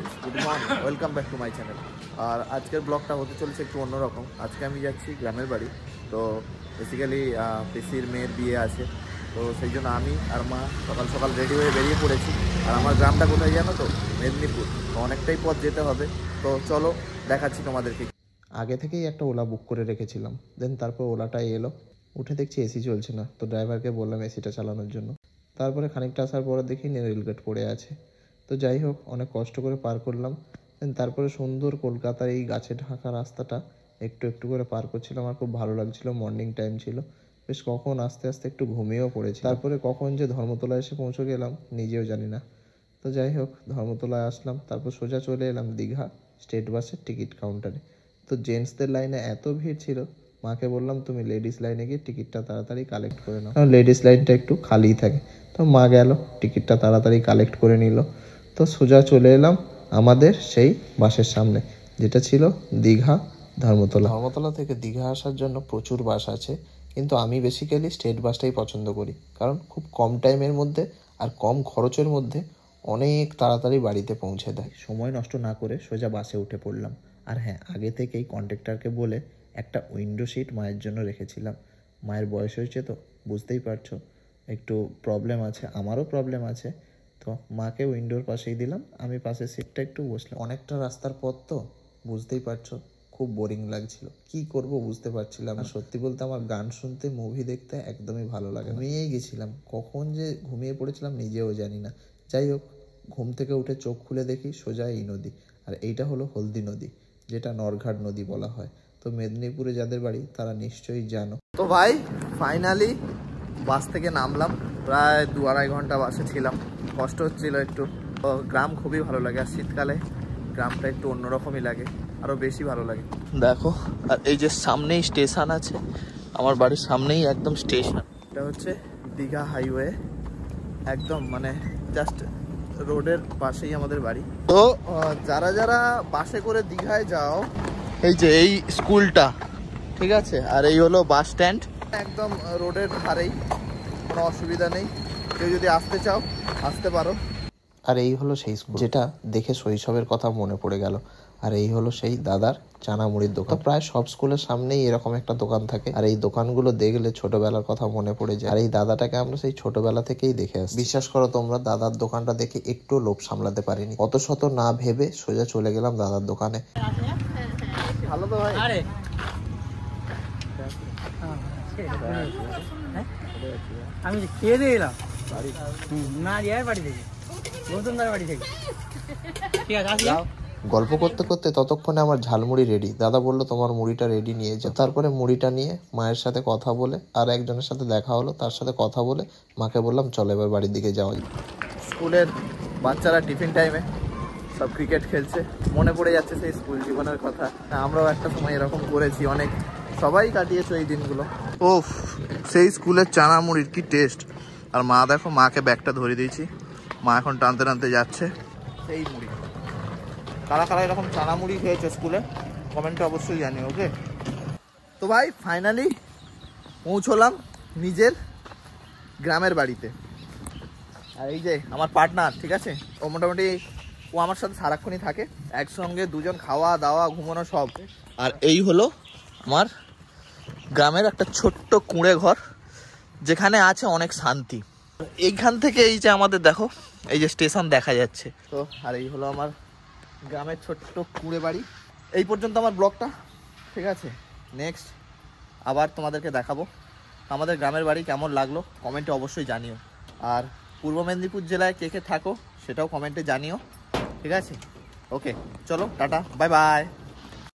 Friends, good morning, welcome back to my channel. আর আজকের ব্লগটা হতে চলেছে একটু অন্যরকম। আজকে আমি যাচ্ছি গ্রামের বাড়ি। তো বেসিক্যালি পিসির মেয়ের বিয়ে আছে, তো সেই জন্য আমি আর মা সকাল সকাল রেডি হয়ে বেরিয়ে পড়েছি। আর আমার গ্রামটা কোথায় জানো তো? মেদিনীপুর। তো অনেকটাই পথ যেতে হবে, তো চলো দেখাচ্ছি তোমাদেরকে। আগে থেকেই একটা ওলা বুক করে রেখেছিলাম, দেন তারপর ওলাটাই এলো। উঠে দেখছি এসি চলছে না, তো ড্রাইভারকে বললাম এসিটা চালানোর জন্য। তারপরে খানিকটা আসার পরে দেখি রেলগেট পড়ে আছে। তো যাই হোক, অনেক কষ্ট করে পার করলাম। দেন তারপরে সুন্দর কলকাতার এই গাছে ঢাকা রাস্তাটা একটু একটু করে পার করছিলাম। আমার খুব ভালো লাগছিল, মর্নিং টাইম ছিল। বেশ কখন আস্তে আস্তে একটু ঘুমিয়েও পড়েছি। তারপরে কখন যে ধর্মতলা এসে পৌঁছে গেলাম নিজেও জানি না। তো যাই হোক, ধর্মতলায় আসলাম, তারপর সোজা চলে এলাম দীঘা স্টেট বাসের টিকিট কাউন্টারে। তো জেন্টসদের লাইনে এত ভিড় ছিল, মাকে বললাম তুমি লেডিস লাইনে গিয়ে টিকিটটা তাড়াতাড়ি কালেক্ট করে নাও, কারণ লেডিস লাইনটা একটু খালিই থাকে। তো মা গেল, টিকিটটা তাড়াতাড়ি কালেক্ট করে নিল। তো সোজা চলে এলাম আমাদের সেই বাসের সামনে, যেটা ছিল দীঘা ধর্মতলা। ধর্মতলা থেকে দীঘা আসার জন্য প্রচুর বাস আছে, কিন্তু আমি বেসিক্যালি স্টেট বাসটাই পছন্দ করি, কারণ খুব কম টাইমের মধ্যে আর কম খরচের মধ্যে অনেক তাড়াতাড়ি বাড়িতে পৌঁছে দেয়। সময় নষ্ট না করে সোজা বাসে উঠে পড়লাম। আর হ্যাঁ, আগে থেকেই কন্ডাক্টরকে বলে একটা উইন্ডো সিট মায়ের জন্য রেখেছিলাম। মায়ের বয়স হয়েছে তো, বুঝতেই পারছো, একটু প্রবলেম আছে, আমারও প্রবলেম আছে। তো মাকে উইন্ডোর পাশেই দিলাম, আমি পাশের সিটটা একটু বসলাম। অনেকটা রাস্তার পথ তো, বুঝতেই পারছো, খুব বোরিং লাগছিল, কি করব বুঝতে পারছিলাম না। সত্যি বলতে আমার গান শুনতে, মুভি দেখতে একদমই ভালো লাগে। ঘুমিয়েই গেছিলাম, কখন যে ঘুমিয়ে পড়েছিলাম নিজেও জানি না। যাই হোক, ঘুম থেকে উঠে চোখ খুলে দেখি সোজা এই নদী, আর এইটা হলো হলদি নদী, যেটা নরঘাট নদী বলা হয়। তো মেদিনীপুরে যাদের বাড়ি তারা নিশ্চয়ই জানো। তো ভাই ফাইনালি বাস থেকে নামলাম, প্রায় 2-2.5 ঘন্টা বাসে ছিলাম, কষ্ট হচ্ছিল একটু। তো গ্রাম খুবই ভালো লাগে, আর শীতকালে গ্রামটা একটু অন্যরকমই লাগে, আরও বেশি ভালো লাগে। দেখো, আর এই যে সামনেই স্টেশন আছে, আমার বাড়ির সামনেই একদম স্টেশন। এটা হচ্ছে দীঘা হাইওয়ে, একদম মানে জাস্ট রোডের পাশেই আমাদের বাড়ি। তো যারা যারা বাসে করে দীঘায় যাও, এই যে এই স্কুলটা, ঠিক আছে, আর এই হলো বাস স্ট্যান্ড, একদম রোডের ধারেই, কোনো অসুবিধা নেই। কেউ যদি আসতে চাও আসতে পারো। আর এই হলো সেই স্কুল, যেটা দেখে শৈশবের কথা মনে পড়ে গেল। আর এই হলো সেই দাদার চানা মুড়ির দোকান। প্রায় সব স্কুলের সামনেই এরকম একটা দোকান থাকে, আর এই দোকানগুলো দেখলে ছোটবেলার কথা মনে পড়ে যায়। আর এই দাদাটাকে আমরা সেই ছোটবেলা থেকেই দেখে আসি। বিশ্বাস করো তোমরা, দাদার দোকানটা দেখে একটু লোভ সামলাতে পারিনি। অত শত না ভেবে সোজা চলে গেলাম দাদার দোকানে। ভালো তো ভাই? আরে আমি খেয়ে দিয়ে এলাম না, বাড়ি থেকে গৌতমদার বাড়ি থেকে। ঠিক আছে, আসি। গল্প করতে করতে ততক্ষণে আমার ঝালমুড়ি রেডি। দাদা বললো তোমার মুড়িটা রেডি নিয়ে যাও। তারপরে মুড়িটা নিয়ে মায়ের সাথে কথা বলে, আর একজনের সাথে দেখা হলো, তার সাথে কথা বলে মাকে বললাম চলো এবার বাড়ির দিকে যাওয়া। স্কুলের বাচ্চারা টিফিন টাইমে সব ক্রিকেট খেলছে, মনে পড়ে যাচ্ছে সেই স্কুল জীবনের কথা। আমরাও একটা সময় এরকম করেছি, অনেক সবাই কাটিয়েছো এই দিনগুলো। ওফ, সেই স্কুলের চানা মুড়ির কি টেস্ট। আর মা দেখো, মাকে ব্যাগটা ধরে দিয়েছি, মা এখন টানতে টানতে যাচ্ছে সেই মুড়ি। কারা কারা এরকম চানা মুড়ি খেয়েছে স্কুলে, কমেন্টে অবশ্যই জানি। ওকে, তো ভাই ফাইনালি পৌঁছলাম নিজের গ্রামের বাড়িতে। আর এই যে আমার পার্টনার, ঠিক আছে, ও মোটামুটি ও আমার সাথে সারাক্ষণই থাকে, একসঙ্গে দুজন খাওয়া দাওয়া ঘুমানো সব। আর এই হলো আমার গ্রামের একটা ছোট্ট কুঁড়ে ঘর, যেখানে আছে অনেক শান্তি। এইখান থেকে এই যে আমাদের দেখো, এই যে স্টেশন দেখা যাচ্ছে। তো আর এই হলো আমার গ্রামের ছোট্ট কুঁড়ে বাড়ি। এই পর্যন্ত আমার ব্লগটা, ঠিক আছে। নেক্সট আবার তোমাদেরকে দেখাবো আমাদের গ্রামের বাড়ি কেমন লাগলো, কমেন্টে অবশ্যই জানিও। আর পূর্ব মেদিনীপুর জেলায় কে কে থাকো সেটাও কমেন্টে জানিও, ঠিক আছে। ওকে, চলো টাটা, বাই বাই।